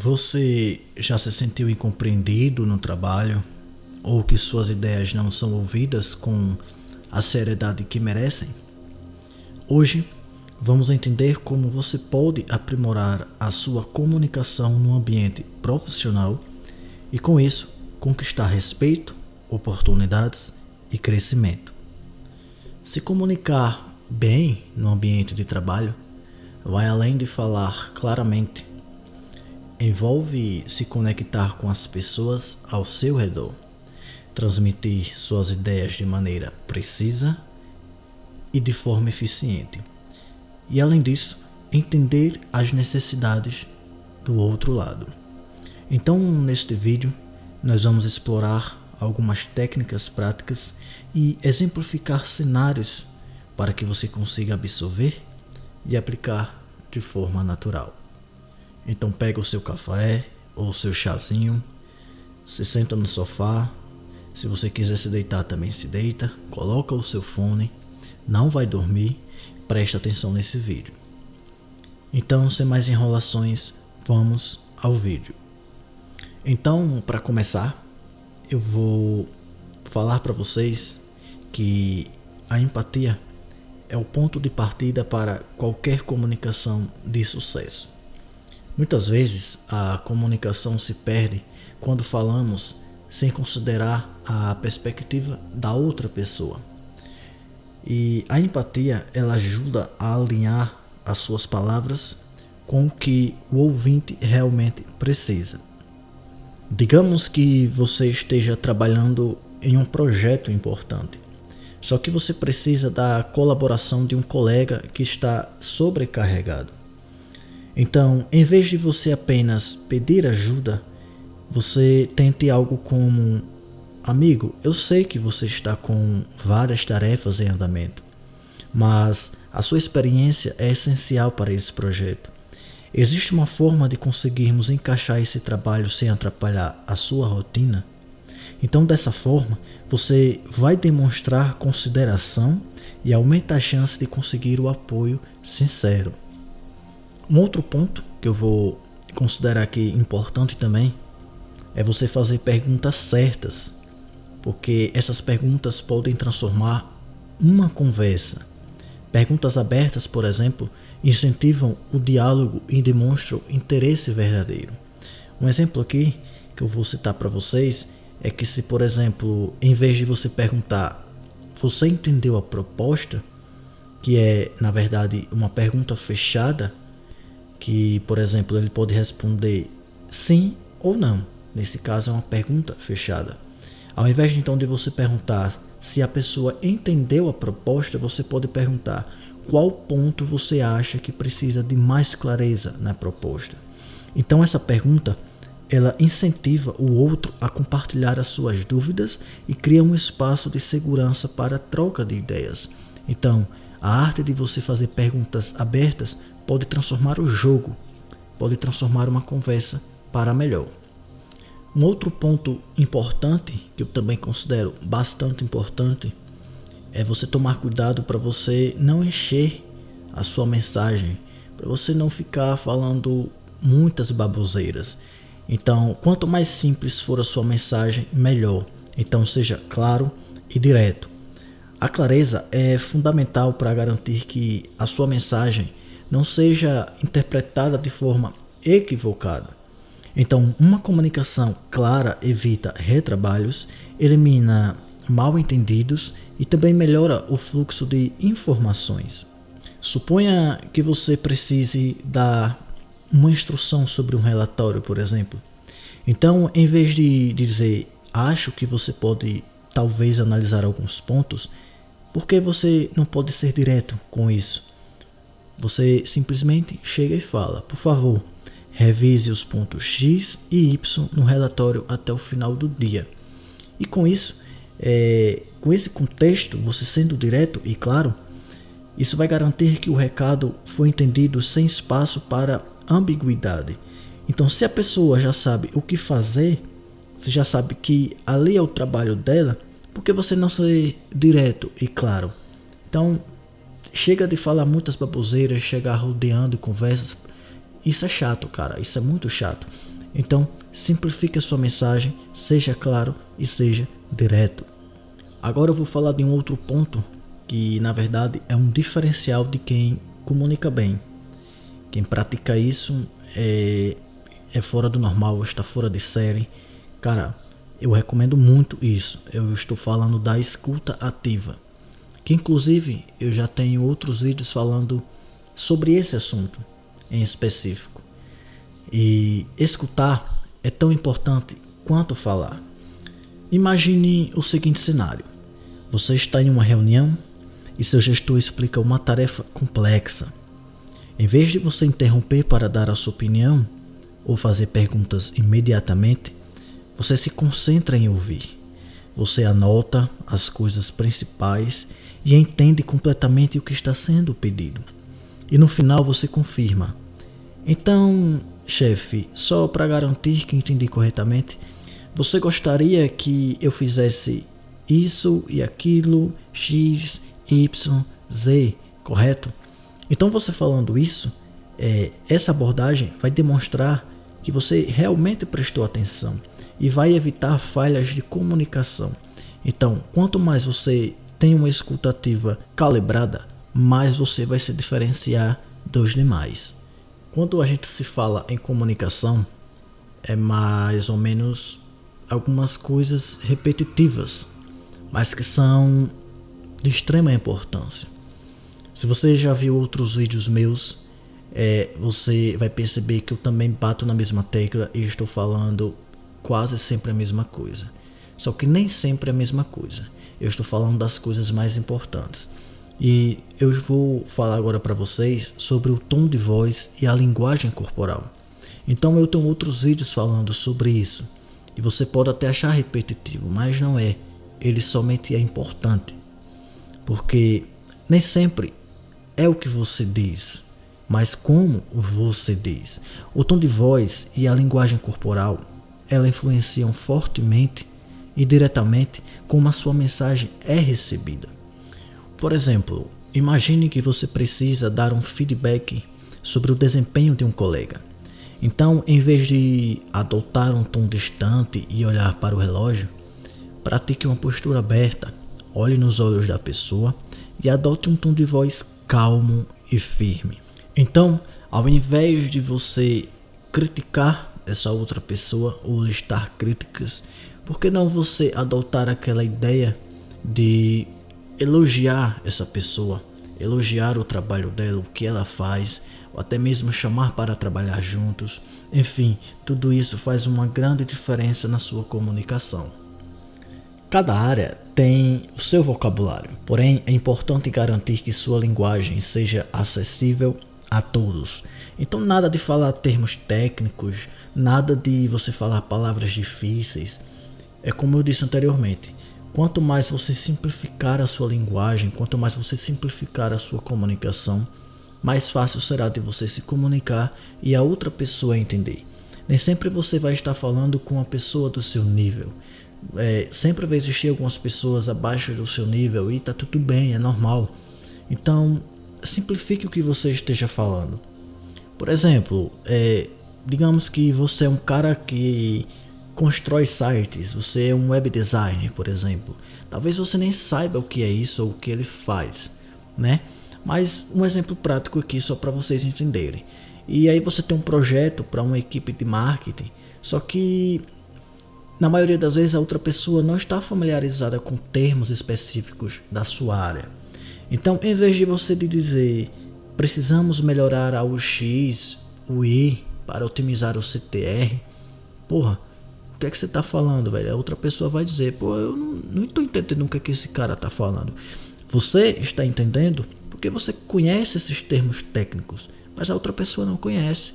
Você já se sentiu incompreendido no trabalho? Ou que suas ideias não são ouvidas com a seriedade que merecem? Hoje, vamos entender como você pode aprimorar a sua comunicação no ambiente profissional e, com isso, conquistar respeito, oportunidades e crescimento. Se comunicar bem no ambiente de trabalho vai além de falar claramente. Envolve se conectar com as pessoas ao seu redor, transmitir suas ideias de maneira precisa e de forma eficiente. E além disso, entender as necessidades do outro lado. Então, neste vídeo, nós vamos explorar algumas técnicas práticas e exemplificar cenários para que você consiga absorver e aplicar de forma natural. Então pega o seu café ou o seu chazinho, se senta no sofá, se você quiser se deitar também se deita, coloca o seu fone, não vai dormir, presta atenção nesse vídeo. Então, sem mais enrolações, vamos ao vídeo. Então, para começar, eu vou falar para vocês que a empatia é o ponto de partida para qualquer comunicação de sucesso. Muitas vezes a comunicação se perde quando falamos sem considerar a perspectiva da outra pessoa. E a empatia, ela ajuda a alinhar as suas palavras com o que o ouvinte realmente precisa. Digamos que você esteja trabalhando em um projeto importante, só que você precisa da colaboração de um colega que está sobrecarregado. Então, em vez de você apenas pedir ajuda, você tente algo como: amigo, eu sei que você está com várias tarefas em andamento, mas a sua experiência é essencial para esse projeto. Existe uma forma de conseguirmos encaixar esse trabalho sem atrapalhar a sua rotina? Então, dessa forma, você vai demonstrar consideração e aumenta a chance de conseguir o apoio sincero. Um outro ponto que eu vou considerar aqui importante também é você fazer perguntas certas, porque essas perguntas podem transformar uma conversa. Perguntas abertas, por exemplo, incentivam o diálogo e demonstram interesse verdadeiro. Um exemplo aqui que eu vou citar para vocês é que, se, por exemplo, em vez de você perguntar: você entendeu a proposta? Que é, na verdade, uma pergunta fechada, que, por exemplo, ele pode responder sim ou não. Nesse caso é uma pergunta fechada. Ao invés então de você perguntar se a pessoa entendeu a proposta, você pode perguntar qual ponto você acha que precisa de mais clareza na proposta. Então essa pergunta, ela incentiva o outro a compartilhar as suas dúvidas e cria um espaço de segurança para a troca de ideias. Então, a arte de você fazer perguntas abertas pode transformar o jogo, pode transformar uma conversa para melhor. Um outro ponto importante, que eu também considero bastante importante, é você tomar cuidado para você não encher a sua mensagem, para você não ficar falando muitas baboseiras. Então, quanto mais simples for a sua mensagem, melhor. Então, seja claro e direto. A clareza é fundamental para garantir que a sua mensagem não seja interpretada de forma equivocada. Então, uma comunicação clara evita retrabalhos, elimina mal-entendidos e também melhora o fluxo de informações. Suponha que você precise dar uma instrução sobre um relatório, por exemplo. Então, em vez de dizer: acho que você pode talvez analisar alguns pontos, por que você não pode ser direto com isso? Você simplesmente chega e fala: por favor, revise os pontos X e Y no relatório até o final do dia. E com isso, com esse contexto, você sendo direto e claro, isso vai garantir que o recado foi entendido sem espaço para ambiguidade. Então, se a pessoa já sabe o que fazer, você já sabe que ali é o trabalho dela, por que você não ser direto e claro? Então, chega de falar muitas baboseiras, chegar rodeando conversas. Isso é chato, cara. Isso é muito chato. Então, simplifique a sua mensagem, seja claro e seja direto. Agora eu vou falar de um outro ponto que, na verdade, é um diferencial de quem comunica bem. Quem pratica isso é fora do normal, está fora de série. Cara, eu recomendo muito isso. Eu estou falando da escuta ativa, que inclusive eu já tenho outros vídeos falando sobre esse assunto em específico. E escutar é tão importante quanto falar. Imagine o seguinte cenário: você está em uma reunião e seu gestor explica uma tarefa complexa. Em vez de você interromper para dar a sua opinião ou fazer perguntas imediatamente, você se concentra em ouvir. Você anota as coisas principais e entende completamente o que está sendo pedido. E no final você confirma: então, chefe, só para garantir que entendi corretamente, você gostaria que eu fizesse isso e aquilo, X, Y, Z, correto? Então você falando isso, essa abordagem vai demonstrar que você realmente prestou atenção e vai evitar falhas de comunicação. Então, quanto mais você tem uma escuta ativa calibrada, mais você vai se diferenciar dos demais. Quando a gente se fala em comunicação, é mais ou menos algumas coisas repetitivas, mas que são de extrema importância. Se você já viu outros vídeos meus, você vai perceber que eu também bato na mesma tecla e estou falando quase sempre a mesma coisa. Só que nem sempre é a mesma coisa. Eu estou falando das coisas mais importantes. E eu vou falar agora para vocês sobre o tom de voz e a linguagem corporal. Então eu tenho outros vídeos falando sobre isso. E você pode até achar repetitivo, mas não é. Ele somente é importante. Porque nem sempre é o que você diz, mas como você diz. O tom de voz e a linguagem corporal, ela influenciam fortemente e diretamente como a sua mensagem é recebida. Por exemplo, imagine que você precisa dar um feedback sobre o desempenho de um colega. Então, em vez de adotar um tom distante e olhar para o relógio, pratique uma postura aberta, olhe nos olhos da pessoa e adote um tom de voz calmo e firme. Então, ao invés de você criticar essa outra pessoa ou listar críticas, por que não você adotar aquela ideia de elogiar essa pessoa, elogiar o trabalho dela, o que ela faz, ou até mesmo chamar para trabalhar juntos? Enfim, tudo isso faz uma grande diferença na sua comunicação. Cada área tem o seu vocabulário, porém é importante garantir que sua linguagem seja acessível a todos. Então nada de falar termos técnicos, nada de você falar palavras difíceis. É como eu disse anteriormente, quanto mais você simplificar a sua linguagem, quanto mais você simplificar a sua comunicação, mais fácil será de você se comunicar e a outra pessoa entender. Nem sempre você vai estar falando com a pessoa do seu nível. Sempre vai existir algumas pessoas abaixo do seu nível e tá tudo bem, é normal. Então, simplifique o que você esteja falando. Por exemplo, digamos que você é um cara que constrói sites, você é um web designer, por exemplo. Talvez você nem saiba o que é isso ou o que ele faz, né? Mas um exemplo prático aqui só para vocês entenderem. E aí você tem um projeto para uma equipe de marketing, só que na maioria das vezes a outra pessoa não está familiarizada com termos específicos da sua área. Então, em vez de você dizer precisamos melhorar o X, o Y para otimizar o CTR, porra, o que é que você está falando, velho? A outra pessoa vai dizer, pô, eu não estou entendendo o que é que esse cara está falando. Você está entendendo porque você conhece esses termos técnicos, mas a outra pessoa não conhece.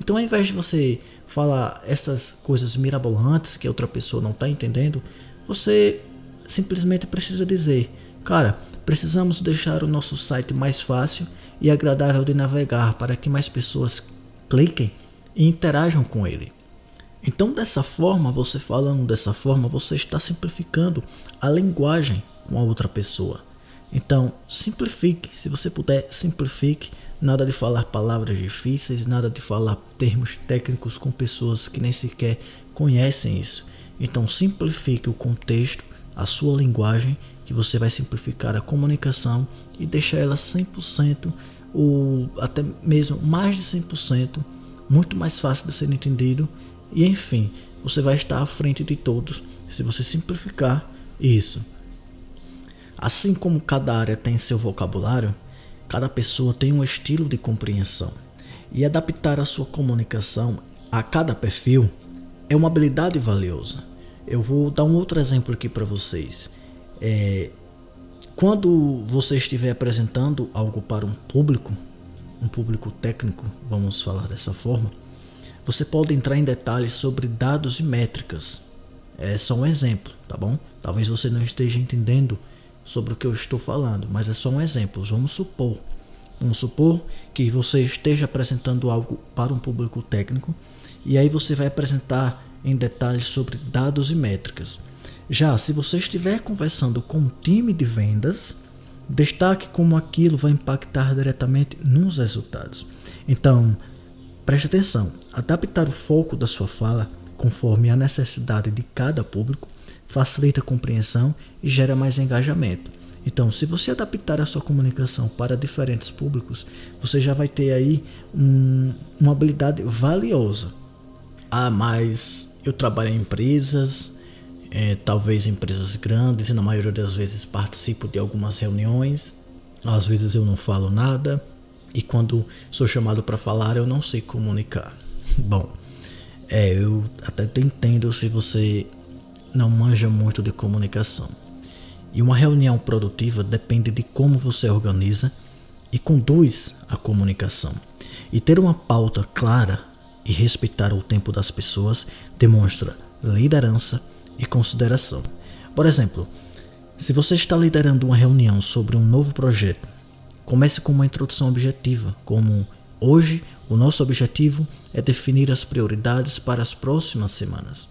Então, ao invés de você falar essas coisas mirabolantes que a outra pessoa não está entendendo, você simplesmente precisa dizer, cara, precisamos deixar o nosso site mais fácil e agradável de navegar para que mais pessoas cliquem e interajam com ele. Então, dessa forma, você falando dessa forma, você está simplificando a linguagem com a outra pessoa. Então, simplifique. Se você puder, simplifique. nada de falar palavras difíceis, nada de falar termos técnicos com pessoas que nem sequer conhecem isso. Então simplifique o contexto, a sua linguagem, que você vai simplificar a comunicação e deixar ela 100% ou até mesmo mais de 100%, muito mais fácil de ser entendido. E enfim, você vai estar à frente de todos se você simplificar isso. Assim como cada área tem seu vocabulário, cada pessoa tem um estilo de compreensão. E adaptar a sua comunicação a cada perfil é uma habilidade valiosa. Eu vou dar um outro exemplo aqui para vocês. Quando você estiver apresentando algo para um público técnico, vamos falar dessa forma, você pode entrar em detalhes sobre dados e métricas. É só um exemplo, tá bom? Talvez você não esteja entendendo sobre o que eu estou falando, mas é só um exemplo. Vamos supor que você esteja apresentando algo para um público técnico e aí você vai apresentar em detalhes sobre dados e métricas. Já se você estiver conversando com um time de vendas, destaque como aquilo vai impactar diretamente nos resultados. Então, preste atenção, adaptar o foco da sua fala conforme a necessidade de cada público facilita a compreensão e gera mais engajamento. Então, se você adaptar a sua comunicação para diferentes públicos, você já vai ter aí uma habilidade valiosa. Mas eu trabalho em empresas, talvez empresas grandes, e na maioria das vezes participo de algumas reuniões. Às vezes eu não falo nada e quando sou chamado para falar eu não sei comunicar. Bom, eu até entendo se você não manja muito de comunicação. E uma reunião produtiva depende de como você organiza e conduz a comunicação. E ter uma pauta clara e respeitar o tempo das pessoas demonstra liderança e consideração. Por exemplo, se você está liderando uma reunião sobre um novo projeto, comece com uma introdução objetiva, como: hoje o nosso objetivo é definir as prioridades para as próximas semanas.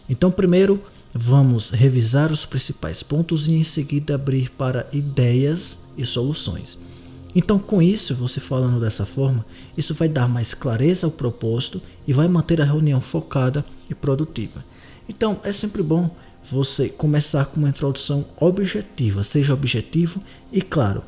Então, primeiro vamos revisar os principais pontos e em seguida abrir para ideias e soluções. Então, com isso, você falando dessa forma, isso vai dar mais clareza ao propósito e vai manter a reunião focada e produtiva. Então, é sempre bom você começar com uma introdução objetiva, seja objetivo e claro.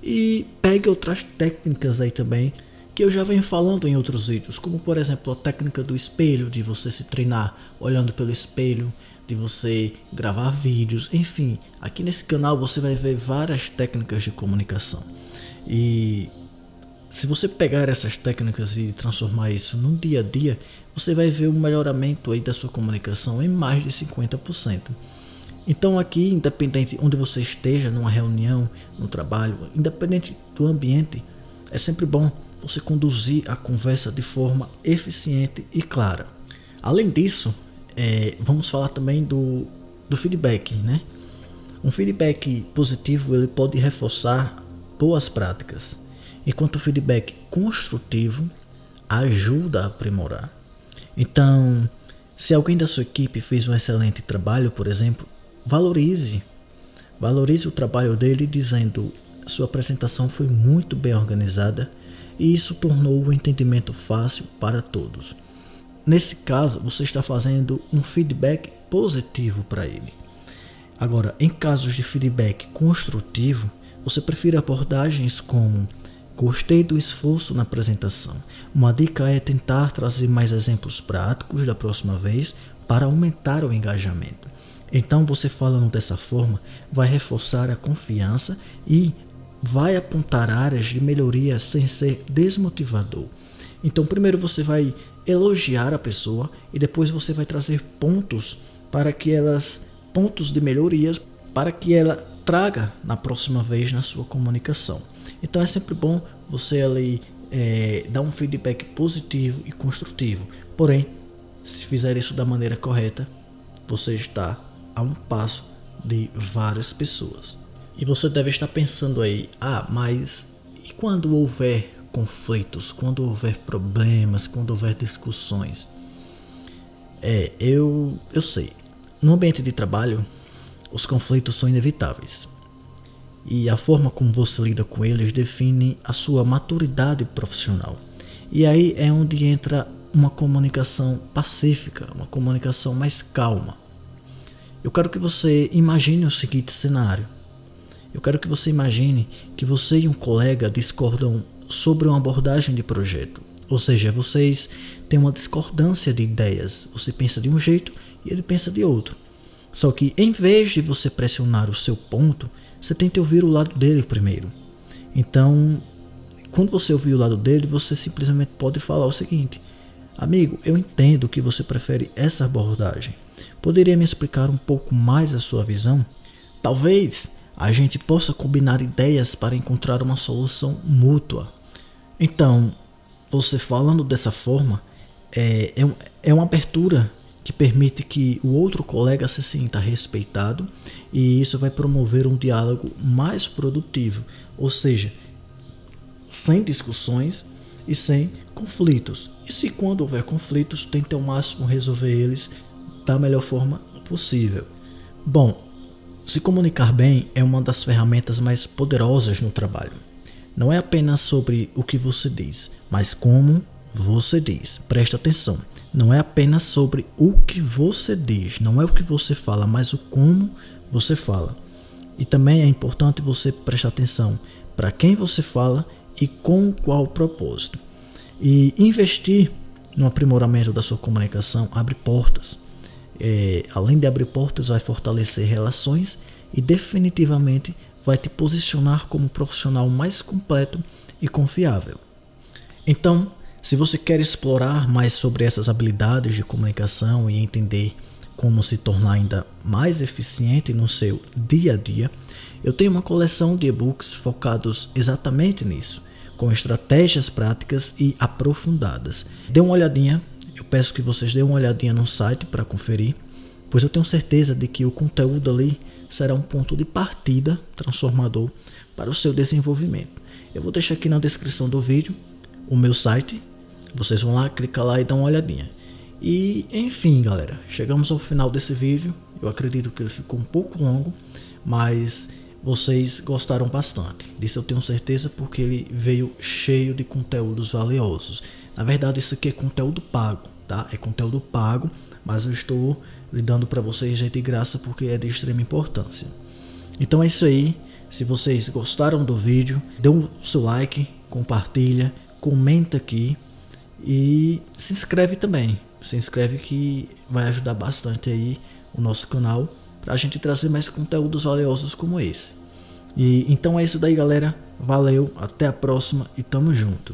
E pegue outras técnicas aí também, que eu já venho falando em outros vídeos, como por exemplo a técnica do espelho, de você se treinar olhando pelo espelho, de você gravar vídeos, enfim, aqui nesse canal você vai ver várias técnicas de comunicação. E se você pegar essas técnicas e transformar isso no dia a dia, você vai ver um melhoramento aí da sua comunicação em mais de 50%. Então aqui, independente onde você esteja, numa reunião, no trabalho, independente do ambiente, é sempre bom você conduzir a conversa de forma eficiente e clara. Além disso, vamos falar também do feedback, né? Um feedback positivo ele pode reforçar boas práticas, enquanto o feedback construtivo ajuda a aprimorar. Então, se alguém da sua equipe fez um excelente trabalho, por exemplo, valorize o trabalho dele dizendo: sua apresentação foi muito bem organizada e isso tornou o entendimento fácil para todos. Nesse caso, você está fazendo um feedback positivo para ele. Agora, em casos de feedback construtivo, você prefere abordagens como: gostei do esforço na apresentação. Uma dica é tentar trazer mais exemplos práticos da próxima vez para aumentar o engajamento. Então, você falando dessa forma, vai reforçar a confiança e vai apontar áreas de melhoria sem ser desmotivador. Então, primeiro você vai elogiar a pessoa e depois você vai trazer pontos de melhorias para que ela traga na próxima vez na sua comunicação. Então é sempre bom você ali dar um feedback positivo e construtivo. Porém, se fizer isso da maneira correta, você está a um passo de várias pessoas. E você deve estar pensando aí: mas e quando houver conflitos, quando houver problemas, quando houver discussões? Eu sei, no ambiente de trabalho, os conflitos são inevitáveis. e a forma como você lida com eles define a sua maturidade profissional. E aí é onde entra uma comunicação pacífica, uma comunicação mais calma. Eu quero que você imagine o seguinte cenário. Eu quero que você imagine que você e um colega discordam sobre uma abordagem de projeto. Ou seja, vocês têm uma discordância de ideias. Você pensa de um jeito e ele pensa de outro. Só que em vez de você pressionar o seu ponto, você tenta ouvir o lado dele primeiro. Então, quando você ouvir o lado dele, você simplesmente pode falar o seguinte: amigo, eu entendo que você prefere essa abordagem. Poderia me explicar um pouco mais a sua visão? Talvez a gente possa combinar ideias para encontrar uma solução mútua. Então, você falando dessa forma, é uma abertura que permite que o outro colega se sinta respeitado, e isso vai promover um diálogo mais produtivo, ou seja, sem discussões e sem conflitos. E se quando houver conflitos, tente ao máximo resolver eles da melhor forma possível. Bom, se comunicar bem é uma das ferramentas mais poderosas no trabalho. Não é apenas sobre o que você diz, mas como você diz. Presta atenção. Não é apenas sobre o que você diz, não é o que você fala, mas o como você fala. E também é importante você prestar atenção para quem você fala e com qual propósito. E investir no aprimoramento da sua comunicação abre portas. Além de abrir portas, vai fortalecer relações e definitivamente vai te posicionar como um profissional mais completo e confiável. Então, se você quer explorar mais sobre essas habilidades de comunicação e entender como se tornar ainda mais eficiente no seu dia a dia, eu tenho uma coleção de e-books focados exatamente nisso, com estratégias práticas e aprofundadas. Dê uma olhadinha, eu peço que vocês dêem uma olhadinha no site para conferir, pois eu tenho certeza de que o conteúdo ali será um ponto de partida transformador para o seu desenvolvimento. Eu vou deixar aqui na descrição do vídeo o meu site, vocês vão lá, clicar lá e dar uma olhadinha. E enfim, galera, chegamos ao final desse vídeo. Eu acredito que ele ficou um pouco longo, mas vocês gostaram bastante. Disso eu tenho certeza, porque ele veio cheio de conteúdos valiosos. Na verdade, isso aqui é conteúdo pago, tá? É conteúdo pago, mas eu estou lhe dando para vocês de graça porque é de extrema importância. Então é isso aí. Se vocês gostaram do vídeo, dê o seu like, compartilha, comenta aqui e se inscreve também. Se inscreve que vai ajudar bastante aí o nosso canal para a gente trazer mais conteúdos valiosos como esse. E então é isso daí, galera. Valeu, até a próxima e tamo junto.